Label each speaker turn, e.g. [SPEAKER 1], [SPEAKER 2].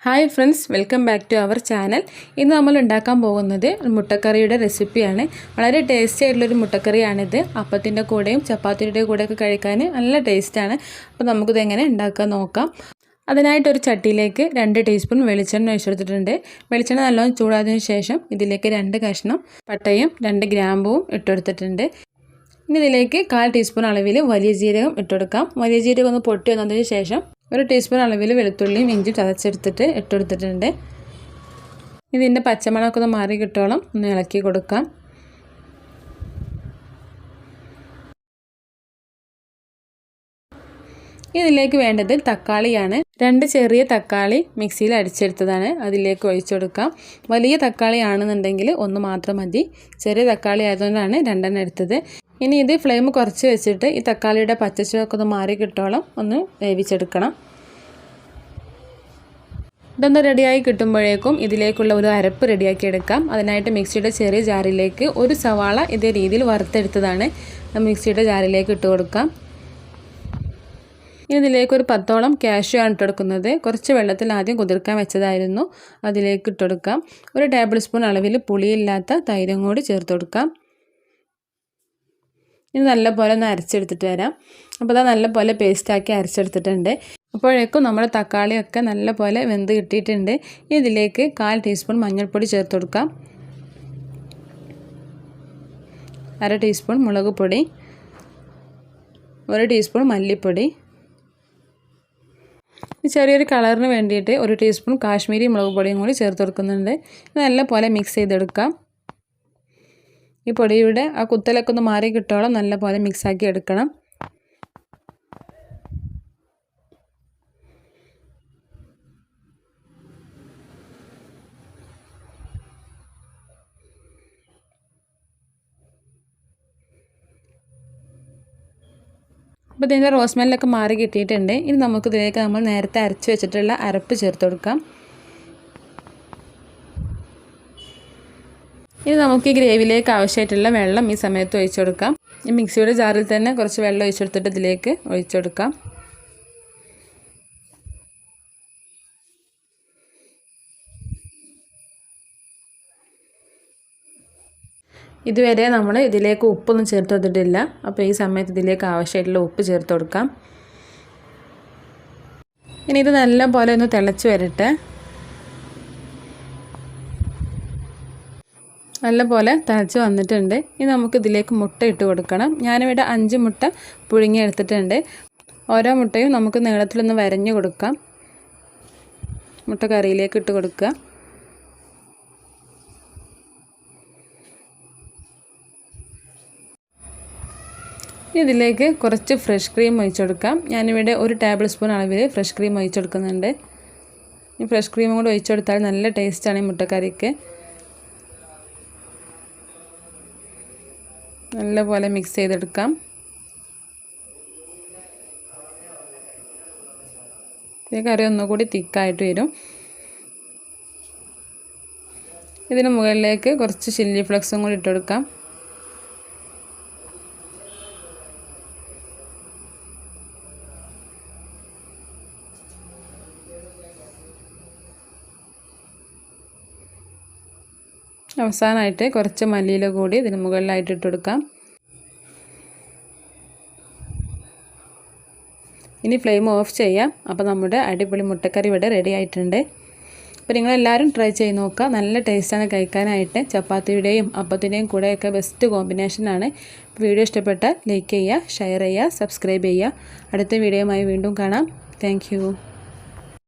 [SPEAKER 1] Hi friends, welcome back to our channel. ഇന്ന് നമ്മൾ ഉണ്ടാക്കാൻ പോകുന്നത് മുട്ടക്കറിയുടെ റെസിപ്പിയാണ്. വളരെ ടേസ്റ്റി ആയിട്ടുള്ളൊരു മുട്ടക്കറിയാണിത്. അപ്പത്തിൻ്റെ കൂടെയും ചപ്പാത്തിയുടെ കൂടെയൊക്കെ കഴിക്കാൻ നല്ല ടേസ്റ്റാണ്. അപ്പോൾ നമുക്കിത് എങ്ങനെ ഉണ്ടാക്കാൻ നോക്കാം. അതിനായിട്ടൊരു ചട്ടിയിലേക്ക് 2 ടീസ്പൂൺ വെളിച്ചെണ്ണ ഒഴിച്ചെടുത്തിട്ടുണ്ട്. വെളിച്ചെണ്ണ നല്ലോണം ചൂടായതിനു ശേഷം ഇതിലേക്ക് 2 കഷ്ണം പട്ടയും 2 ഗ്രാമ്പുവും ഇട്ടെടുത്തിട്ടുണ്ട്. ഇനി ഇതിലേക്ക് 1/4 ടീസ്പൂൺ അളവിൽ വലിയ ജീരകം ഇട്ടെടുക്കാം. വലിയ ജീരകം ഒന്ന് പൊട്ടി വന്നതിന് ശേഷം 1 ടീസ്പൂൺ അളവിൽ വെളുത്തുള്ളിയും ഇഞ്ചിയും ചതച്ചെടുത്തിട്ട് ഇട്ടെടുത്തിട്ടുണ്ട്. ഇതിൻ്റെ പച്ചമണമൊക്കെ ഒന്ന് മാറി കിട്ടോളം ഒന്ന് ഇളക്കി കൊടുക്കാം. ഇതിലേക്ക് വേണ്ടത് തക്കാളിയാണ്. 2 ചെറിയ തക്കാളി മിക്സിയിൽ അടിച്ചെടുത്തതാണ്. അതിലേക്ക് ഒഴിച്ചു കൊടുക്കാം. വലിയ തക്കാളി ആണെന്നുണ്ടെങ്കിൽ 1 മാത്രം മതി. ചെറിയ തക്കാളി ആയതുകൊണ്ടാണ് 2 എടുത്തത്. ഇനി ഇത് ഫ്ലെയിം കുറച്ച് വെച്ചിട്ട് ഈ തക്കാളിയുടെ പച്ചച്ചുവയൊക്കെ ഒന്ന് മാറി കിട്ടോളം ഒന്ന് വേവിച്ചെടുക്കണം. ഇതൊന്ന് റെഡിയായി കിട്ടുമ്പോഴേക്കും ഇതിലേക്കുള്ള ഒരു അരപ്പ് റെഡിയാക്കി എടുക്കാം. അതിനായിട്ട് മിക്സിയുടെ ചെറിയ ജാറിലേക്ക് 1 സവാള ഇതേ രീതിയിൽ വറുത്തെടുത്തതാണ് മിക്സിയുടെ ജാറിലേക്ക് ഇട്ട് കൊടുക്കാം. ഇനി ഇതിലേക്ക് ഒരു 10ഓളം കാഷ്യൂ ആണ് ഇട്ടെടുക്കുന്നത്. കുറച്ച് വെള്ളത്തിൽ ആദ്യം കുതിർക്കാൻ വെച്ചതായിരുന്നു. അതിലേക്ക് ഇട്ടെടുക്കാം. 1 ടേബിൾ സ്പൂൺ അളവിൽ പുളിയില്ലാത്ത തൈരും കൂടി ചേർത്ത് കൊടുക്കാം. ഇനി നല്ലപോലെ ഒന്ന് അരച്ചെടുത്തിട്ട് വരാം. അപ്പോൾ അത് നല്ലപോലെ പേസ്റ്റാക്കി അരച്ചെടുത്തിട്ടുണ്ട്. അപ്പോഴേക്കും നമ്മുടെ തക്കാളിയൊക്കെ നല്ലപോലെ വെന്ത് കിട്ടിയിട്ടുണ്ട്. ഇനി ഇതിലേക്ക് 1/4 ടീസ്പൂൺ മഞ്ഞൾപ്പൊടി ചേർത്ത് കൊടുക്കാം. 1/2 ടീസ്പൂൺ മുളക് പൊടി, 1 ടീസ്പൂൺ മല്ലിപ്പൊടി, ചെറിയൊരു കളറിന് വേണ്ടിയിട്ട് 1 ടീസ്പൂൺ കാശ്മീരി മുളക് പൊടിയും കൂടി ചേർത്ത് കൊടുക്കുന്നുണ്ട്. നല്ലപോലെ മിക്സ് ചെയ്തെടുക്കാം. ഈ പൊടിയുടെ ആ കുത്തലൊക്കെ ഒന്ന് മാറി കിട്ടോളം നല്ലപോലെ മിക്സാക്കി എടുക്കണം. അപ്പോൾ ഇതിൻ്റെ റോസ്മെല്ലൊക്കെ മാറി കിട്ടിയിട്ടുണ്ട്. ഇനി നമുക്കിതിലേക്ക് നമ്മൾ നേരത്തെ അരച്ച് വെച്ചിട്ടുള്ള അരപ്പ് ചേർത്ത് കൊടുക്കാം. ഇനി നമുക്ക് ഈ ഗ്രേവിയിലേക്ക് ആവശ്യമായിട്ടുള്ള വെള്ളം ഈ സമയത്ത് ഒഴിച്ചു കൊടുക്കാം. ഈ മിക്സിയുടെ ജാറിൽ തന്നെ കുറച്ച് വെള്ളം ഒഴിച്ചെടുത്തിട്ട് ഇതിലേക്ക് ഒഴിച്ചു കൊടുക്കാം. ഇതുവരെ നമ്മൾ ഇതിലേക്ക് ഉപ്പൊന്നും ചേർത്ത് കൊടുത്തിട്ടില്ല. അപ്പോൾ ഈ സമയത്ത് ഇതിലേക്ക് ആവശ്യമായിട്ടുള്ള ഉപ്പ് ചേർത്ത് കൊടുക്കാം. ഇനി ഇത് നല്ലപോലെ ഒന്ന് തിളച്ച് വരട്ടെ. നല്ലപോലെ തിളച്ച് വന്നിട്ടുണ്ട്. ഇനി നമുക്ക് ഇതിലേക്ക് മുട്ട ഇട്ട് കൊടുക്കണം. ഞാനിവിടെ 5 മുട്ട പുഴുങ്ങി എടുത്തിട്ടുണ്ട്. ഓരോ മുട്ടയും നമുക്ക് നീളത്തിലൊന്ന് വരഞ്ഞു കൊടുക്കാം. മുട്ട കറിയിലേക്ക് ഇട്ട് കൊടുക്കുക. ഇതിലേക്ക് കുറച്ച് ഫ്രഷ് ക്രീം ഒഴിച്ചു കൊടുക്കാം. ഞാനിവിടെ 1 ടേബിൾ സ്പൂൺ അളവിൽ ഫ്രഷ് ക്രീം ഒഴിച്ചു കൊടുക്കുന്നുണ്ട്. ഈ ഫ്രഷ് ക്രീമും കൂടി ഒഴിച്ചു കൊടുത്താൽ നല്ല ടേസ്റ്റാണ് ഈ മുട്ടക്കറിക്ക്. നല്ലപോലെ മിക്സ് ചെയ്തെടുക്കാം. ഈ കറി ഒന്നുകൂടി തിക്കായിട്ട് വരും. ഇതിന് മുകളിലേക്ക് കുറച്ച് ചില്ലി ഫ്ലെക്സും കൂടി ഇട്ട് കൊടുക്കാം. അവസാനമായിട്ട് കുറച്ച് മല്ലിയില കൂടി ഇതിന് മുകളിലായിട്ട് ഇട്ട് കൊടുക്കാം. ഇനി ഫ്ലെയിം ഓഫ് ചെയ്യാം. അപ്പോൾ നമ്മുടെ അടിപൊളി മുട്ടക്കറി ഇവിടെ റെഡി ആയിട്ടുണ്ട്. അപ്പോൾ നിങ്ങളെല്ലാവരും ട്രൈ ചെയ്ത് നോക്കുക. നല്ല ടേസ്റ്റാണ് കഴിക്കാനായിട്ട്. ചപ്പാത്തിയുടെയും അപ്പത്തിൻ്റെയും കൂടെയൊക്കെ ബെസ്റ്റ് കോമ്പിനേഷനാണ്. വീഡിയോ ഇഷ്ടപ്പെട്ടാൽ ലൈക്ക് ചെയ്യുക, ഷെയർ ചെയ്യുക, സബ്സ്ക്രൈബ് ചെയ്യുക. അടുത്ത വീഡിയോയുമായി വീണ്ടും കാണാം. താങ്ക്